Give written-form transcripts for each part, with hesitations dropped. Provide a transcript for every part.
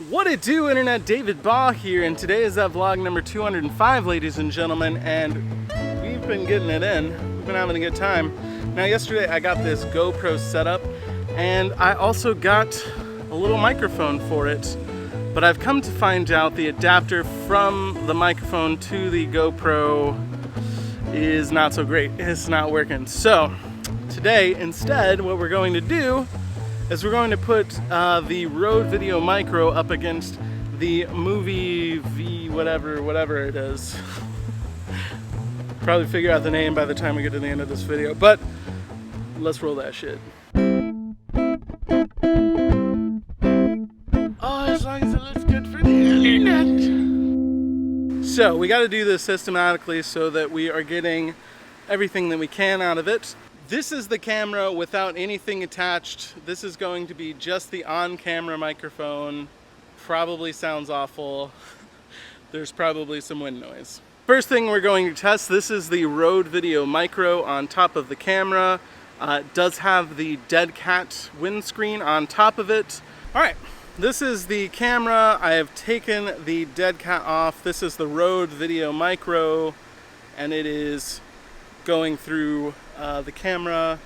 What it do, Internet? David Baugh here, and today is that vlog number 205, ladies and gentlemen, and we've been getting it in. We've been having a good time. Now, yesterday I got this GoPro setup, and I also got a little microphone for it, but I've come to find out the adapter from the microphone to the GoPro is not so great. It's not working. So today, instead, what we're going to do is we're going to put the Røde VideoMicro up against the Movo V whatever it is. Probably figure out the name by the time we get to the end of this video, but let's roll that shit. Oh, as long as it looks good for the internet. So we got to do this systematically so that we are getting everything that we can out of it. This is the camera without anything attached. This is going to be just the on-camera microphone. Probably sounds awful. There's probably some wind noise. First thing we're going to test, this is the Røde VideoMicro on top of the camera. It does have the dead cat windscreen on top of it. All right, this is the camera. I have taken the dead cat off. This is the Røde VideoMicro, and it is going through the camera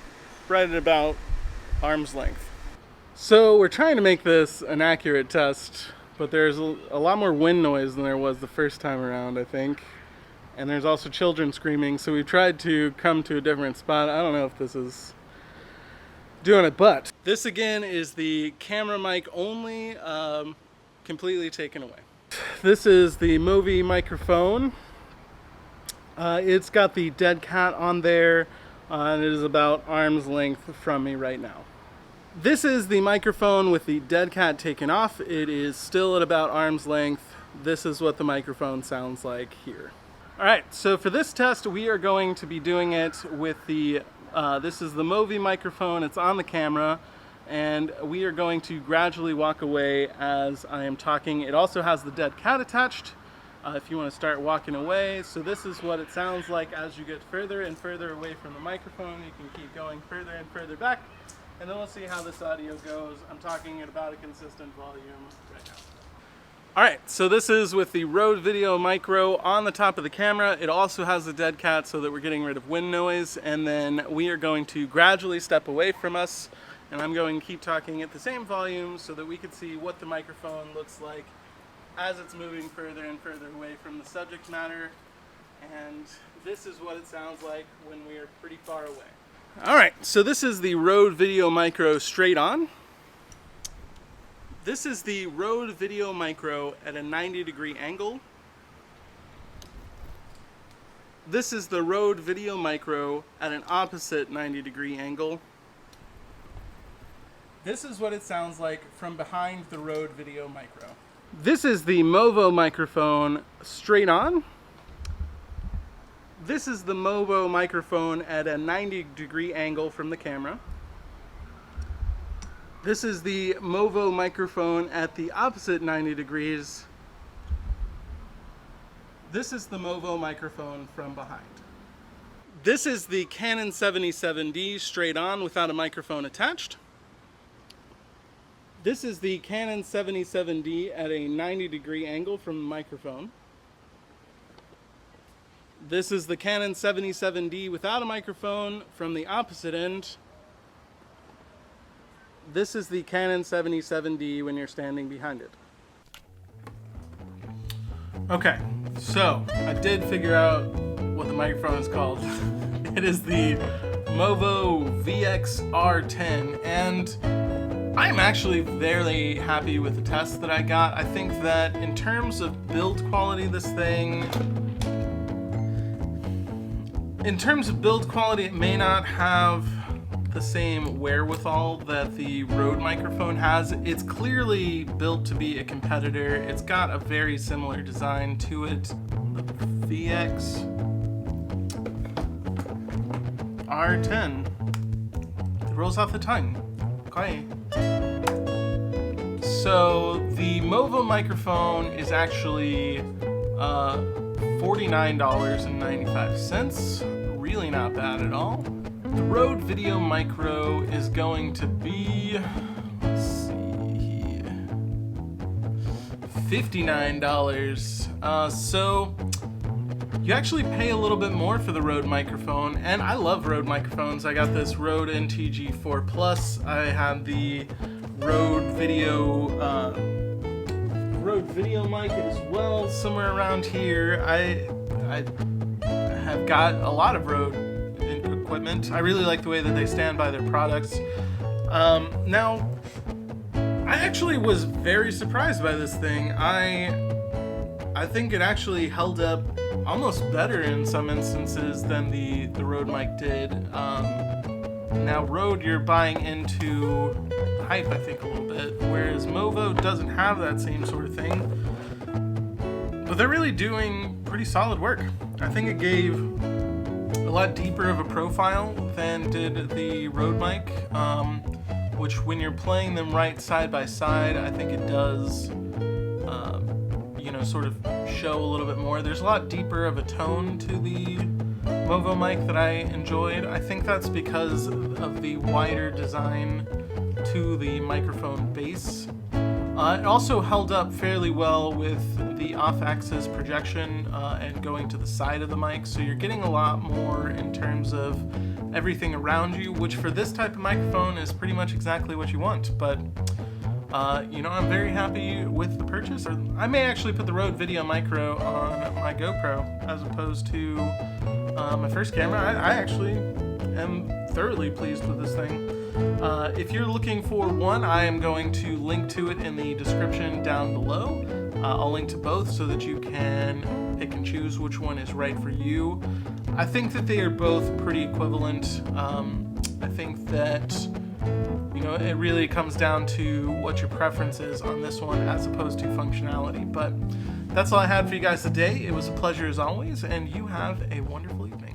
right at about arm's length. So we're trying to make this an accurate test, but there's a lot more wind noise than there was the first time around, I think. And there's also children screaming, so we tried to come to a different spot. I don't know if this is doing it, but this again is the camera mic only, completely taken away. This is the Movo microphone. It's got the dead cat on there, and it is about arm's length from me right now. This is the microphone with the dead cat taken off. It is still at about arm's length. This is what the microphone sounds like here. All right, so for this test, we are going to be doing it with the, this is the Movo microphone. It's on the camera, and we are going to gradually walk away as I am talking. It also has the dead cat attached. If you want to start walking away. So this is what it sounds like as you get further and further away from the microphone. You can keep going further and further back, and then we'll see how this audio goes. I'm talking at about a consistent volume right now. Alright, so this is with the Røde VideoMicro on the top of the camera. It also has the dead cat so that we're getting rid of wind noise, and then we are going to gradually step away from us, and I'm going to keep talking at the same volume so that we can see what the microphone looks like as it's moving further and further away from the subject matter. And this is what it sounds like when we are pretty far away. Alright, so this is the Røde VideoMicro straight on. This is the Røde VideoMicro at a 90-degree angle. This is the Røde VideoMicro at an opposite 90-degree angle. This is what it sounds like from behind the Røde VideoMicro. This is the Movo microphone straight on. This is the Movo microphone at a 90-degree angle from the camera. This is the Movo microphone at the opposite 90 degrees. This is the Movo microphone from behind. This is the Canon 77D straight on without a microphone attached. This is the Canon 77D at a 90-degree angle from the microphone. This is the Canon 77D without a microphone from the opposite end. This is the Canon 77D when you're standing behind it. Okay, so I did figure out what the microphone is called. It is the Movo VXR10, and I'm actually very happy with the test that I got. I think that in terms of build quality, it may not have the same wherewithal that the Røde microphone has. It's clearly built to be a competitor. It's got a very similar design to it. The VXR10. It rolls off the tongue. Okay. So the Movo microphone is actually $49.95. Really not bad at all. The Røde VideoMicro is going to be, let's see, $59. So you actually pay a little bit more for the Røde microphone, and I love Røde microphones. I got this Røde NTG4 Plus. I have the Røde video mic as well, somewhere around here. I have got a lot of Røde equipment. I really like the way that they stand by their products. Now, I actually was very surprised by this thing. I think it actually held up almost better in some instances than the Røde mic did. Now Røde, you're buying into hype, I think, a little bit, whereas Movo doesn't have that same sort of thing. But they're really doing pretty solid work. I think it gave a lot deeper of a profile than did the Røde mic, which when you're playing them right side by side, I think it does sort of show a little bit more. There's a lot deeper of a tone to the Movo mic that I enjoyed. I think that's because of the wider design to the microphone base. It also held up fairly well with the off-axis projection and going to the side of the mic, so you're getting a lot more in terms of everything around you, which for this type of microphone is pretty much exactly what you want. But I'm very happy with the purchase. I may actually put the Røde VideoMicro on my GoPro as opposed to my first camera. I actually am thoroughly pleased with this thing. If you're looking for one, I am going to link to it in the description down below. I'll link to both so that you can pick and choose which one is right for you. I think that they are both pretty equivalent. I think that it really comes down to what your preference is on this one as opposed to functionality. But that's all I had for you guys today. It was a pleasure as always, and you have a wonderful evening.